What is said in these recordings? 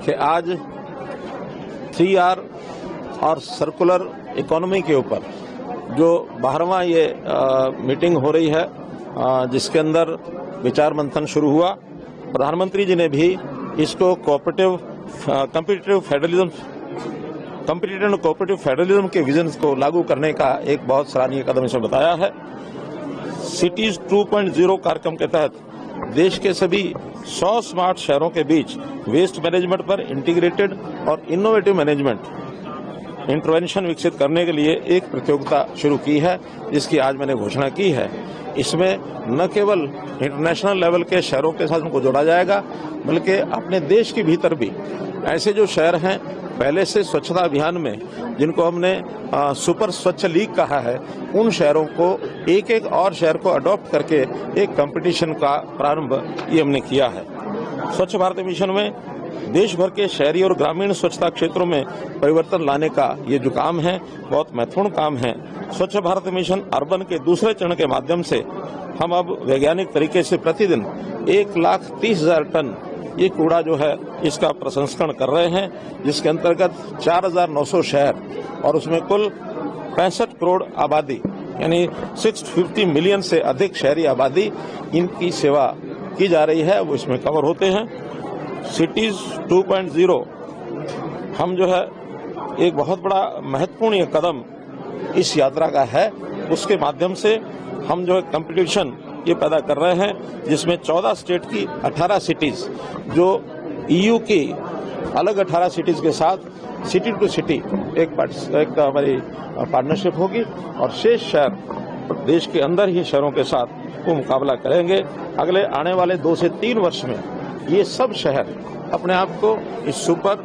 कि आज 3R और सर्कुलर इकोनॉमी के ऊपर जो 12वां ये मीटिंग हो रही है, जिसके अंदर विचार मंथन शुरू हुआ। प्रधानमंत्री जी ने भी इसको कॉम्पिटिटिव फेडरलिज्म के विजन को लागू करने का एक बहुत सराहनीय कदम इसमें बताया है। सिटीज 2.0 कार्यक्रम के तहत देश के सभी 100 स्मार्ट शहरों के बीच वेस्ट मैनेजमेंट पर इंटीग्रेटेड और इनोवेटिव मैनेजमेंट इंटरवेंशन विकसित करने के लिए एक प्रतियोगिता शुरू की है, जिसकी आज मैंने घोषणा की है। इसमें न केवल इंटरनेशनल लेवल के शहरों के साथ उनको जोड़ा जाएगा, बल्कि अपने देश के भीतर भी ऐसे जो शहर हैं पहले से स्वच्छता अभियान में, जिनको हमने सुपर स्वच्छ लीग कहा है, उन शहरों को एक एक और शहर को अडॉप्ट करके एक कंपटीशन का प्रारंभ ये हमने किया है। स्वच्छ भारत मिशन में देश भर के शहरी और ग्रामीण स्वच्छता क्षेत्रों में परिवर्तन लाने का ये जो काम है, बहुत महत्वपूर्ण काम है। स्वच्छ भारत मिशन अर्बन के दूसरे चरण के माध्यम से हम अब वैज्ञानिक तरीके से प्रतिदिन 1,30,000 टन ये कूड़ा जो है इसका प्रसंस्करण कर रहे हैं, जिसके अंतर्गत 4,900 शहर और उसमें कुल 65 करोड़ आबादी यानी 650 मिलियन से अधिक शहरी आबादी, इनकी सेवा की जा रही है, वो इसमें कवर होते हैं। सिटीज 2.0 हम जो है एक बहुत बड़ा महत्वपूर्ण ये कदम इस यात्रा का है। उसके माध्यम से हम जो है कंपटीशन ये पैदा कर रहे हैं, जिसमें 14 स्टेट की 18 सिटीज जो EU की अलग 18 सिटीज के साथ सिटी टू सिटी एक हमारी पार्टनरशिप होगी और शेष शहर देश के अंदर ही शहरों के साथ वो मुकाबला करेंगे। अगले आने वाले 2 से 3 वर्ष में ये सब शहर अपने आप को इस सुपर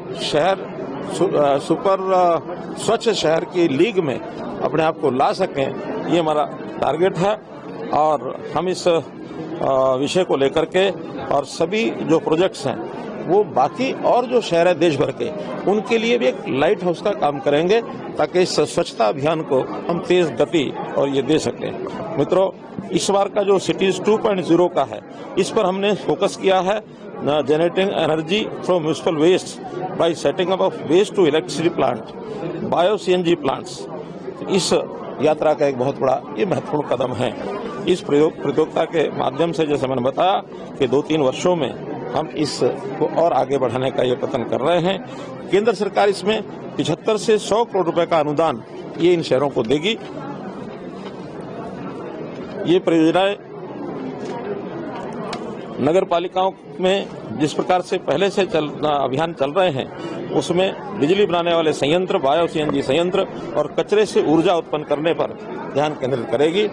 स्वच्छ शहर की लीग में अपने आप को ला सकें, ये हमारा टारगेट है। और हम इस विषय को लेकर के और सभी जो प्रोजेक्ट्स हैं वो बाकी और जो शहर है देश भर के, उनके लिए भी एक लाइट हाउस का काम करेंगे, ताकि इस स्वच्छता अभियान को हम तेज गति और ये दे सकें। मित्रों, इस बार का जो सिटीज 2.0 का है, इस पर हमने फोकस किया है generating energy from municipal waste by setting up of waste to electricity plant, bio CNG plants. इस यात्रा का एक बहुत बड़ा ये महत्वपूर्ण कदम है। इस प्रतियोगिता के माध्यम से, जैसे मैंने बताया कि 2-3 वर्षों में हम इसको और आगे बढ़ाने का ये प्रयत्न कर रहे हैं। केंद्र सरकार इसमें 75 से 100 करोड़ रुपए का अनुदान ये इन शहरों को देगी। ये परियोजनाएं नगर पालिकाओं में जिस प्रकार से पहले से अभियान चल रहे हैं, उसमें बिजली बनाने वाले संयंत्र, बायो CNG संयंत्र और कचरे से ऊर्जा उत्पन्न करने पर ध्यान केंद्रित करेगी।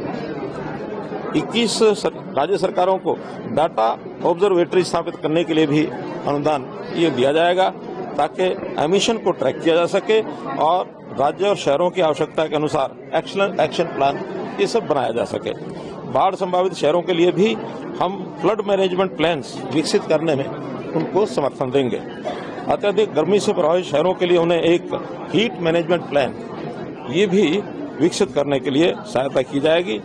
21 राज्य सरकारों को डाटा ऑब्जर्वेटरी स्थापित करने के लिए भी अनुदान ये दिया जाएगा, ताकि एमिशन को ट्रैक किया जा सके और राज्य और शहरों की आवश्यकता के अनुसार एक्शन प्लान ये सब बनाया जा सके। बाढ़ संभावित शहरों के लिए भी हम फ्लड मैनेजमेंट प्लान्स विकसित करने में उनको समर्थन देंगे। अत्यधिक गर्मी से प्रभावित शहरों के लिए उन्हें एक हीट मैनेजमेंट प्लान ये भी विकसित करने के लिए सहायता की जाएगी।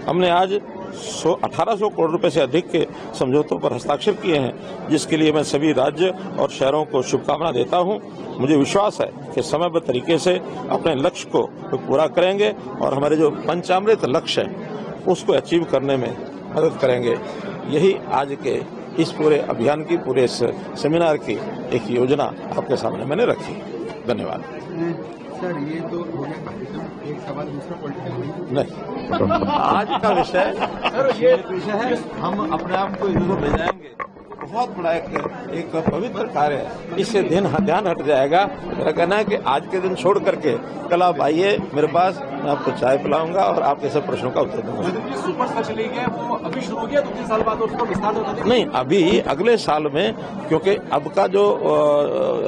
हमने आज 1800 करोड़ रुपए से अधिक के समझौतों पर हस्ताक्षर किए हैं, जिसके लिए मैं सभी राज्य और शहरों को शुभकामना देता हूं। मुझे विश्वास है कि समयबद्ध तरीके से अपने लक्ष्य को पूरा करेंगे और हमारे जो पंचामृत लक्ष्य है उसको अचीव करने में मदद करेंगे। यही आज के इस पूरे अभियान की, पूरे इस सेमिनार की एक योजना आपके सामने मैंने रखी। धन्यवाद। सर, ये तो हो गया कार्यक्रम, एक सवाल दूसरा पॉलिटिकल नहीं, आज का विषय सर ये विषय है, हम अपने आप को इधर ले जाएंगे। बहुत बड़ा एक पवित्र कार्य है, इससे ध्यान हट जाएगा। मेरा कहना है कि आज के दिन छोड़ करके कल आप आइए मेरे पास, मैं आपको चाय पिलाऊंगा और आपके सब प्रश्नों का उत्तर दूंगा। सुपर स्वच्छ लीग है वो अभी शुरू हो गया, 2-3 साल बाद उसको विस्तार होता नहीं, अभी अगले साल में, क्योंकि अब का जो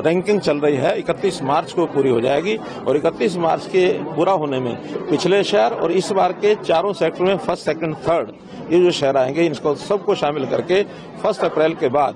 रैंकिंग चल रही है 31 मार्च को पूरी हो जाएगी और 31 मार्च के पूरा होने में पिछले शहर और इस बार के चारों सेक्टर में 1st, 2nd, 3rd ये जो शहर आएंगे, इनको सबको शामिल करके 1 अप्रैल के बाद